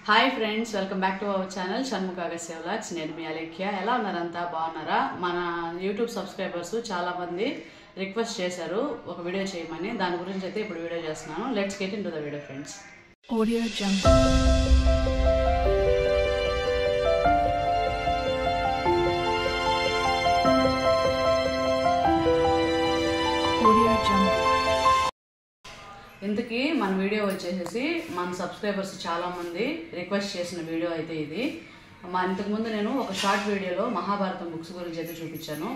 Hi friends, welcome back to our channel Shanmukha Agastya vlogs. నేను మీ అలేఖ్య. ఎలా ఉన్నారంతా? బాగున్నారా? మన యూట్యూబ్ సబ్స్క్రైబర్స్ చాలా మంది రిక్వెస్ట్ చేశారు ఒక వీడియో చేయమని. దాని గురించి అయితే ఇప్పుడు వీడియో చేస్తున్నాను. Let's get into the video friends. Audio Jungle. Audio Jungle. ఇంతకీ మన వీడియో వచ్చేసి మన సబ్స్క్రైబర్స్ చాలా మంది రిక్వెస్ట్ చేసిన వీడియో అయితే ఇది. ఇంతకుముందు నేను ఒక షార్ట్ వీడియోలో మహాభారతం బుక్స్ గురించి అయితే చూపించాను.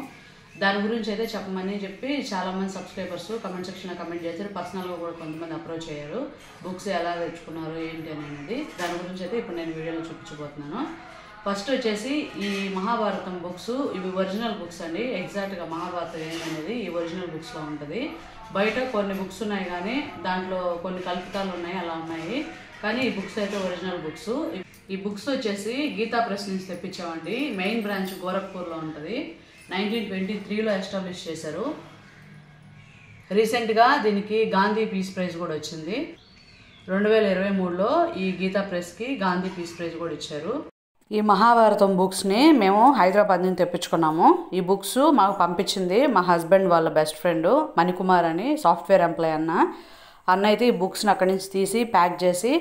దాని గురించి అయితే చెప్పమని చెప్పి చాలా మంది సబ్స్క్రైబర్స్ కమెంట్ సెక్షన్లో కమెంట్ చేశారు. పర్సనల్గా కూడా కొంతమంది అప్రోచ్ అయ్యారు, బుక్స్ ఎలా తెచ్చుకున్నారు ఏంటి అనేది. దాని గురించి అయితే ఇప్పుడు నేను వీడియోలో చూపించబోతున్నాను. ఫస్ట్ వచ్చేసి ఈ మహాభారతం బుక్స్, ఇవి ఒరిజినల్ బుక్స్ అండి. ఎగ్జాక్ట్గా మహాభారతం ఏంటనేది ఈ ఒరిజినల్ బుక్స్లో ఉంటుంది. బయట కొన్ని బుక్స్ ఉన్నాయి కానీ దాంట్లో కొన్ని కల్పితాలు ఉన్నాయి, అలా ఉన్నాయి. కానీ ఈ బుక్స్ అయితే ఒరిజినల్ బుక్స్. ఈ బుక్స్ వచ్చేసి గీతా ప్రెస్ నుంచి తెప్పించామండి. మెయిన్ బ్రాంచ్ గోరఖ్పూర్లో ఉంటుంది. 1923లో ఎస్టాబ్లిష్ చేశారు. రీసెంట్గా దీనికి గాంధీ పీస్ ప్రైజ్ కూడా వచ్చింది. 2023లో ఈ గీతా ప్రెస్కి గాంధీ పీస్ ప్రైజ్ కూడా ఇచ్చారు. ఈ మహాభారతం బుక్స్ని మేము హైదరాబాద్ నుంచి తెప్పించుకున్నాము. ఈ బుక్స్ మాకు పంపించింది మా హస్బెండ్ వాళ్ళ బెస్ట్ ఫ్రెండ్ మణికుమార్ అని, సాఫ్ట్వేర్ ఎంప్లాయ్ అన్న అయితే ఈ బుక్స్ని అక్కడి నుంచి తీసి ప్యాక్ చేసి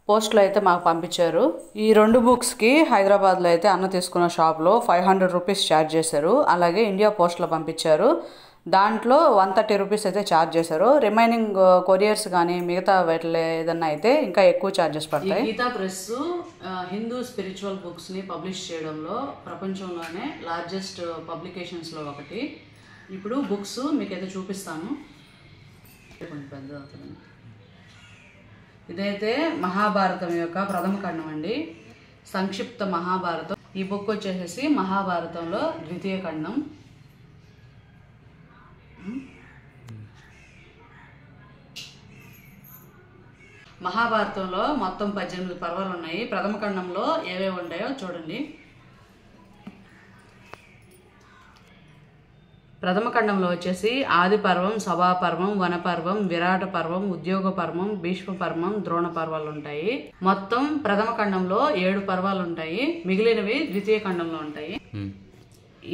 పోస్ట్లో అయితే మాకు పంపించారు. ఈ రెండు బుక్స్కి హైదరాబాద్లో అయితే అన్న తీసుకున్న షాప్లో 500 రూపీస్ ఛార్జ్ చేశారు. అలాగే ఇండియా పోస్ట్లో పంపించారు, దాంట్లో 130 రూపీస్ అయితే ఛార్జ్ చేశారు. రిమైనింగ్ కొరియర్స్ కానీ మిగతా వీటిలో ఏదన్నా అయితే ఇంకా ఎక్కువ ఛార్జెస్ పడతాయి. గీతా ప్రెస్ హిందూ స్పిరిచువల్ బుక్స్ని పబ్లిష్ చేయడంలో ప్రపంచంలోనే లార్జెస్ట్ పబ్లికేషన్స్లో ఒకటి. ఇప్పుడు బుక్స్ మీకైతే చూపిస్తాను. ఇదైతే మహాభారతం యొక్క ప్రథమ ఖండం అండి, సంక్షిప్త మహాభారతం. ఈ బుక్ వచ్చేసి మహాభారతంలో ద్వితీయ ఖండం. మహాభారతంలో మొత్తం 18 పర్వాలు ఉన్నాయి. ప్రథమ ఖండంలో ఏవేవి ఉన్నాయో చూడండి. ప్రథమ ఖండంలో వచ్చేసి ఆది పర్వం, సభా పర్వం, వన పర్వం, విరాట పర్వం, ఉద్యోగ పర్వం, భీష్మ పర్వం, ద్రోణ పర్వాలు ఉంటాయి. మొత్తం ప్రథమ ఖండంలో 7 పర్వాలు ఉంటాయి. మిగిలినవి ద్వితీయ ఖండంలో ఉంటాయి.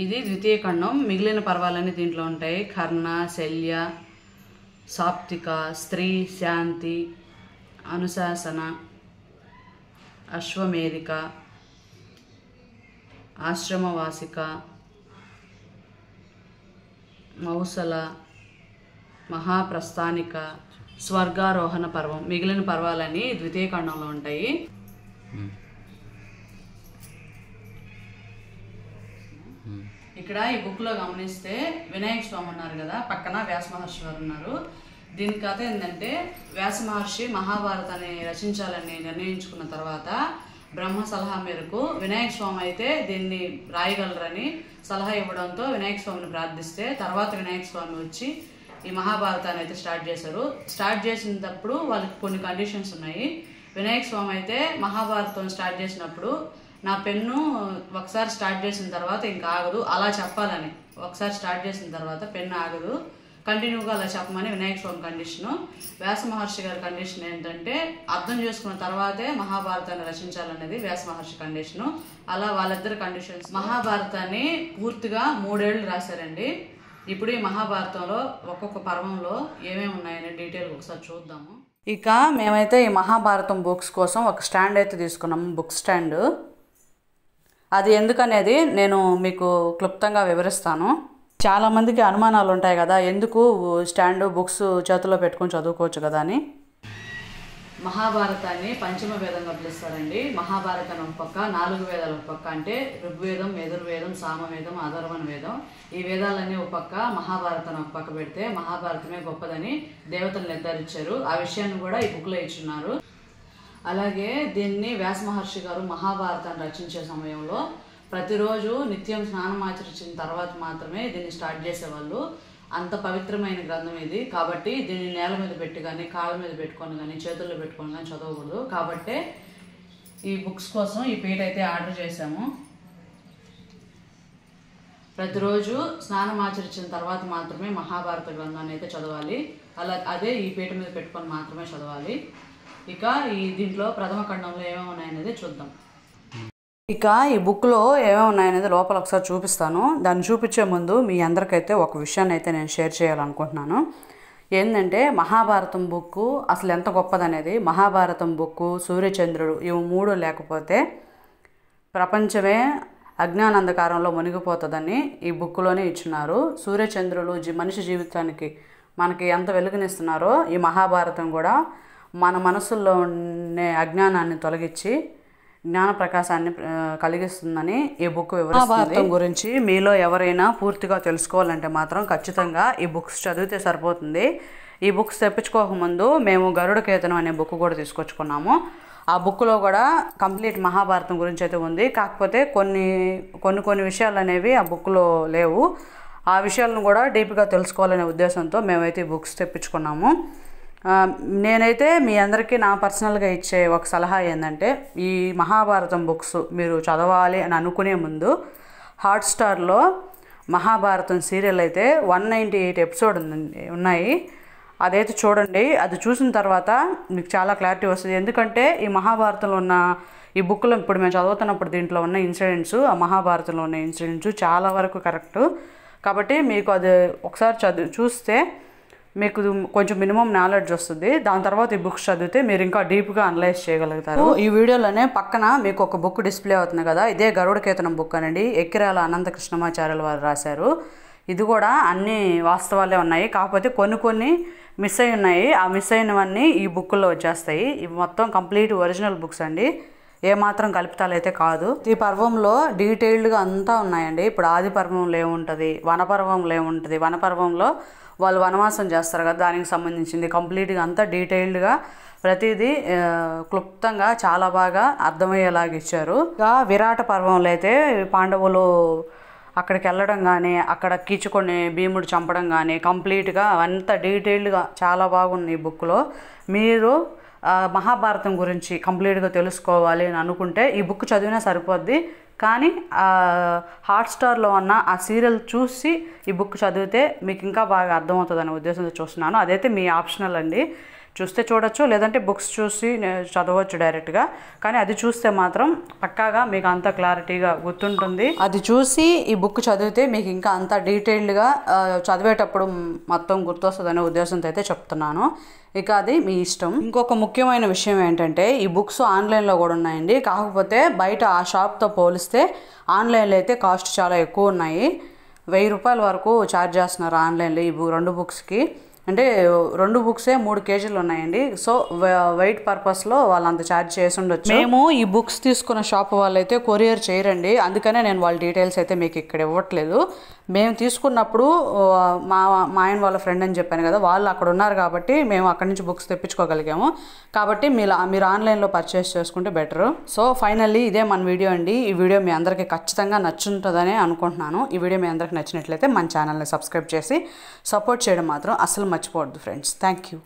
ఇది ద్వితీయ ఖండం. మిగిలిన పర్వాలన్నీ దీంట్లో ఉంటాయి. కర్ణ, శల్య, సాప్తిక, స్త్రీ, శాంతి, అనుశాసన, అశ్వమేధిక, ఆశ్రమవాసిక, మౌసల, మహాప్రస్థానిక, స్వర్గారోహణ పర్వం. మిగిలిన పర్వాలని ద్వితీయ ఖండంలో ఉంటాయి. ఇక్కడ ఈ బుక్లో గమనిస్తే వినాయక స్వామి ఉన్నారు కదా, పక్కన వ్యాస మహర్షి వారు ఉన్నారు. దీని కథ ఏంటంటే, వ్యాస మహర్షి మహాభారతాన్ని రచించాలని నిర్ణయించుకున్న తర్వాత బ్రహ్మ సలహా మేరకు వినాయక స్వామి అయితే దీన్ని రాయగలరని సలహా ఇవ్వడంతో వినాయక స్వామిని ప్రార్థిస్తే తర్వాత వినాయక స్వామి వచ్చి ఈ మహాభారతాన్ని అయితే స్టార్ట్ చేశారు. స్టార్ట్ చేసినప్పుడు వాళ్ళకి కొన్ని కండిషన్స్ ఉన్నాయి. వినాయక స్వామి అయితే మహాభారతం స్టార్ట్ చేసినప్పుడు నా పెన్ను ఒకసారి స్టార్ట్ చేసిన తర్వాత ఇంకా ఆగదు, అలా చెప్పాలని. ఒకసారి స్టార్ట్ చేసిన తర్వాత పెన్ను ఆగదు, కంటిన్యూగా అలా చెప్పమని వినాయక స్వామి కండిషను. వ్యాస మహర్షి గారి కండిషన్ ఏంటంటే అర్థం చేసుకున్న తర్వాతే మహాభారతాన్ని రచించాలనేది వ్యాస మహర్షి కండిషను. అలా వాళ్ళిద్దరు కండిషన్స్. మహాభారతాన్ని పూర్తిగా 3 ఏళ్ళు రాశారండి. ఇప్పుడు ఈ మహాభారతంలో ఒక్కొక్క పర్వంలో ఏమేమి ఉన్నాయనే డీటెయిల్ ఒకసారి చూద్దాము. ఇక మేమైతే ఈ మహాభారతం బుక్స్ కోసం ఒక స్టాండ్ అయితే తీసుకున్నాము, బుక్ స్టాండ్. అది ఎందుకనేది నేను మీకు క్లుప్తంగా వివరిస్తాను. చాలామందికి అనుమానాలు ఉంటాయి కదా, ఎందుకు స్టాండ్ బుక్స్ చేతిలో పెట్టుకొని చదువుకోవచ్చు కదా అని. మహాభారతాన్ని పంచమ వేదంగా పిలుస్తారండి. మహాభారతాన్ని ఒక పక్క, 4 వేదాలు ఒక పక్క, అంటే ఋగ్వేదం, యజుర్వేదం, సామవేదం, అథర్వణ వేదం. ఈ వేదాలన్నీ ఒక పక్క, మహాభారతాన్ని ఒక పక్క పెడితే మహాభారతమే గొప్పదని దేవతలు నిర్ధారించారు. ఆ విషయాన్ని కూడా ఈ బుక్లో ఇచ్చున్నారు. అలాగే దీన్ని వ్యాస మహర్షి గారు మహాభారతాన్ని రచించే సమయంలో ప్రతిరోజు నిత్యం స్నానం ఆచరించిన తర్వాత మాత్రమే దీన్ని స్టార్ట్ చేసేవాళ్ళు. అంత పవిత్రమైన గ్రంథం ఇది. కాబట్టి దీన్ని నేల మీద పెట్టి కానీ, కాళ్ళ మీద పెట్టుకొని కానీ, చేతుల్లో పెట్టుకొని కానీ చదవకూడదు. కాబట్టే ఈ బుక్స్ కోసం ఈ పీట అయితే ఆర్డర్ చేశాము. ప్రతిరోజు స్నానం ఆచరించిన తర్వాత మాత్రమే మహాభారత గ్రంథాన్ని అయితే చదవాలి. అదే ఈ పీట మీద పెట్టుకొని మాత్రమే చదవాలి. ఇక దీంట్లో ప్రథమ ఖండంలో ఏమేమి ఉన్నాయనేది చూద్దాం. ఇక ఈ బుక్లో ఏమేమి ఉన్నాయనేది లోపల ఒకసారి చూపిస్తాను. దాన్ని చూపించే ముందు మీ అందరికైతే ఒక విషయాన్ని అయితే నేను షేర్ చేయాలనుకుంటున్నాను. ఏంటంటే మహాభారతం బుక్కు అసలు ఎంత గొప్పదనేది. మహాభారతం బుక్కు, సూర్యచంద్రుడు ఇవి 3 లేకపోతే ప్రపంచమే అజ్ఞానంధకారంలో మునిగిపోతుందని ఈ బుక్లోనే ఇచ్చినారు. సూర్యచంద్రులు మనిషి జీవితానికి మనకి ఎంత వెలుగునిస్తున్నారో ఈ మహాభారతం కూడా మన మనసుల్లో ఉండే అజ్ఞానాన్ని తొలగించి జ్ఞాన ప్రకాశాన్ని కలిగిస్తుందని ఈ బుక్ వివరిస్తుంది. మహాభారతం గురించి మీలో ఎవరైనా పూర్తిగా తెలుసుకోవాలంటే మాత్రం ఖచ్చితంగా ఈ బుక్స్ చదివితే సరిపోతుంది. ఈ బుక్స్ తెప్పించుకోకముందు మేము గరుడ కేతనం అనే బుక్ కూడా తీసుకొచ్చుకున్నాము. ఆ బుక్లో కూడా కంప్లీట్ మహాభారతం గురించి అయితే ఉంది. కాకపోతే కొన్ని విషయాలు అనేవి ఆ బుక్లో లేవు. ఆ విషయాలను కూడా డీప్గా తెలుసుకోవాలనే ఉద్దేశంతో మేమైతే ఈ బుక్స్ తెప్పించుకున్నాము. నేనైతే మీ అందరికీ నా పర్సనల్గా ఇచ్చే ఒక సలహా ఏంటంటే ఈ మహాభారతం బుక్స్ మీరు చదవాలి అని అనుకునే ముందు హాట్స్టార్లో మహాభారతం సీరియల్ అయితే 198 ఎపిసోడ్ ఉన్నాయి. అదైతే చూడండి. అది చూసిన తర్వాత మీకు చాలా క్లారిటీ వస్తుంది. ఎందుకంటే ఈ మహాభారతంలో ఉన్న ఈ బుక్లో ఇప్పుడు మేము చదువుతున్నప్పుడు దీంట్లో ఉన్న ఇన్సిడెంట్స్, ఆ మహాభారతంలో ఉన్న ఇన్సిడెంట్స్ చాలా వరకు కరెక్టు. కాబట్టి మీకు అది ఒకసారి చూస్తే మీకు కొంచెం మినిమం నాలెడ్జ్ వస్తుంది. దాని తర్వాత ఈ బుక్స్ చదివితే మీరు ఇంకా డీప్గా అనలైజ్ చేయగలుగుతారు. ఈ వీడియోలోనే పక్కన మీకు ఒక బుక్ డిస్ప్లే అవుతుంది కదా, ఇదే గరుడ కేతనం బుక్ అనండి. ఎక్కిరాల అనంత కృష్ణమాచార్యుల వారు రాశారు. ఇది కూడా అన్ని వాస్తవాలే ఉన్నాయి. కాకపోతే కొన్ని మిస్ అయి ఉన్నాయి. ఆ మిస్ అయినవన్నీ ఈ బుక్లో వచ్చేస్తాయి. ఇవి మొత్తం కంప్లీట్ ఒరిజినల్ బుక్స్ అండి. ఏమాత్రం కల్పితాలు అయితే కాదు. ఈ పర్వంలో డీటెయిల్డ్గా అంతా ఉన్నాయండి. ఇప్పుడు ఆది పర్వంలో ఏముంటుంది, వనపర్వంలో ఏముంటుంది, వనపర్వంలో వాళ్ళు వనవాసం చేస్తారు కదా, దానికి సంబంధించింది కంప్లీట్గా అంతా డీటెయిల్డ్గా ప్రతిదీ క్లుప్తంగా చాలా బాగా అర్థమయ్యేలాగా ఇచ్చారు. ఇంకా విరాట పర్వంలో అయితే పాండవులు అక్కడికి వెళ్ళడం కానీ, అక్కడ కీచుకొని భీముడు చంపడం కానీ కంప్లీట్గా అంత డీటెయిల్డ్గా చాలా బాగుంది ఈ బుక్లో. మీరు మహాభారతం గురించి కంప్లీట్గా తెలుసుకోవాలి అని అనుకుంటే ఈ బుక్ చదివినా సరిపోద్ది. కానీ హాట్స్టార్లో ఉన్న ఆ సీరియల్ చూసి ఈ బుక్ చదివితే మీకు ఇంకా బాగా అర్థమవుతుంది అనే ఉద్దేశంతో చూస్తున్నాను. అదైతే మీ ఆప్షనల్ అండి. చూస్తే చూడొచ్చు, లేదంటే బుక్స్ చూసి చదవచ్చు డైరెక్ట్గా. కానీ అది చూస్తే మాత్రం పక్కాగా మీకు అంత క్లారిటీగా గుర్తుంటుంది. అది చూసి ఈ బుక్ చదివితే మీకు ఇంకా అంత డీటెయిల్డ్గా చదివేటప్పుడు మొత్తం గుర్తొస్తుంది అనే ఉద్దేశంతో అయితే చెప్తున్నాను. ఇక అది మీ ఇష్టం. ఇంకొక ముఖ్యమైన విషయం ఏంటంటే ఈ బుక్స్ ఆన్లైన్లో కూడా ఉన్నాయండి. కాకపోతే బయట ఆ షాప్తో పోలిస్తే ఆన్లైన్లో అయితే కాస్ట్ చాలా ఎక్కువ ఉన్నాయి. 1000 రూపాయల వరకు ఛార్జ్ చేస్తున్నారు ఆన్లైన్లో ఈ 2 బుక్స్కి. అంటే 2 బుక్సే 3 కేజీలు ఉన్నాయండి. సో వెయిట్ పర్పస్లో వాళ్ళు అంత ఛార్జ్ చేసి ఉండొచ్చు. మేము ఈ బుక్స్ తీసుకున్న షాప్ వాళ్ళైతే కొరియర్ చేయరండి. అందుకనే నేను వాళ్ళ డీటెయిల్స్ అయితే మీకు ఇక్కడ ఇవ్వట్లేదు. మేము తీసుకున్నప్పుడు మా ఆయన వాళ్ళ ఫ్రెండ్ అని చెప్పాను కదా, వాళ్ళు అక్కడ ఉన్నారు కాబట్టి మేము అక్కడి నుంచి బుక్స్ తెప్పించుకోగలిగాము. కాబట్టి మీరు ఆన్లైన్లో పర్చేస్ చేసుకుంటే బెటర్. సో ఫైనల్లీ ఇదే మన వీడియో అండి. ఈ వీడియో మీ అందరికీ ఖచ్చితంగా నచ్చుంటుందని అనుకుంటున్నాను. ఈ వీడియో మీ అందరికీ నచ్చినట్లయితే మన ఛానల్ని సబ్స్క్రైబ్ చేసి సపోర్ట్ చేయడం మాత్రం అసలు మర్చిపోవద్దు ఫ్రెండ్స్. Thank you.